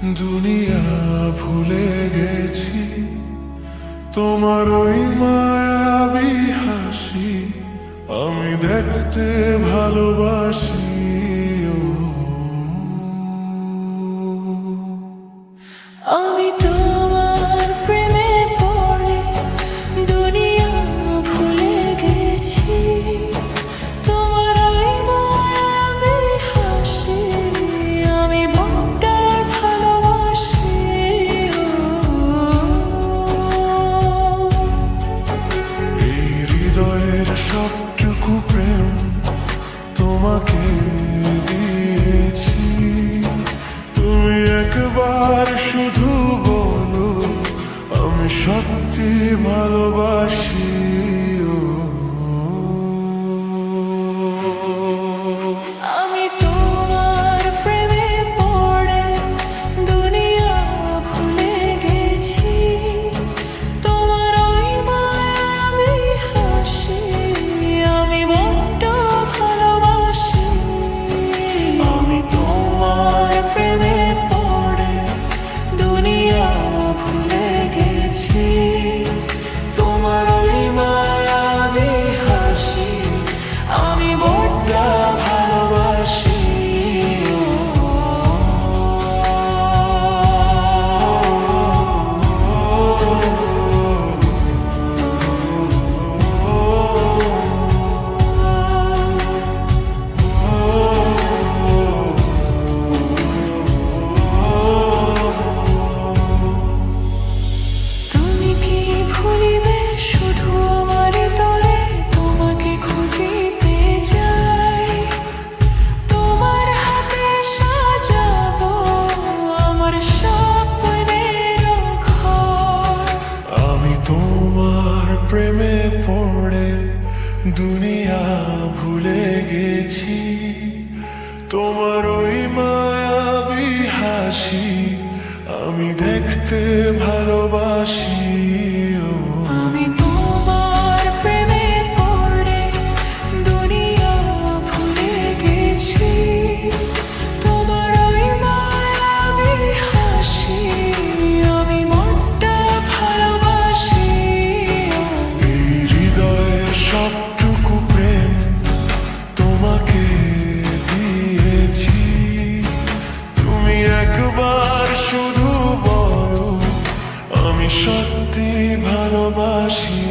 দুনিয়া ভুলে গেছি তোমার ওই মায়াবী হাসি আমি দেখতে ভালোবাসি। আমি তোমার প্রেমে পড়ে দুনিয়া ভুলে গেছি, তোমার ওই মায়াবী হাসি আমি বড্ড ভালোবাসি। এই হৃদয়ের সবটুকু প্রেম তোমাকে দিয়েছি, তুমি একবার শুধু বলো আমি সত্যি ভালোবাসি। আমি তোমার প্রেমে পড়ে দুনিয়া ভুলে গেছি, তোমার ওই মায়াবী হাসি আমি বড্ড ভালোবাসি। আমি তোমার প্রেমে পড়ে দুনিয়া ভুলে গেছি, তোমার ওই মায়াবী হাসি আমি বড্ড ভালোবাসি। তুমি কি ভুলিবে শুধু আমার তরে তোমাকে খুঁজিতে যাই, তোমার হাতে সাজাবো আমার স্বপ্নের ঘর। আমি তোমার প্রেমে পড়ে দুনিয়া ভুলে গেছি, তোমার ওই মায়াবী হাসি আমি দেখতে ভালোবাসি। আমি তোমার প্রেমে পড়ে দুনিয়া ভুলে গেছি, তোমার ওই মায়াবী হাসি আমি বড্ড ভালোবাসি। এই হৃদয়ের সবটুকু প্রেম তোমাকে দিয়েছি, তুমি একবার শুধু বলো আমি সত্যি ভালোবাসি।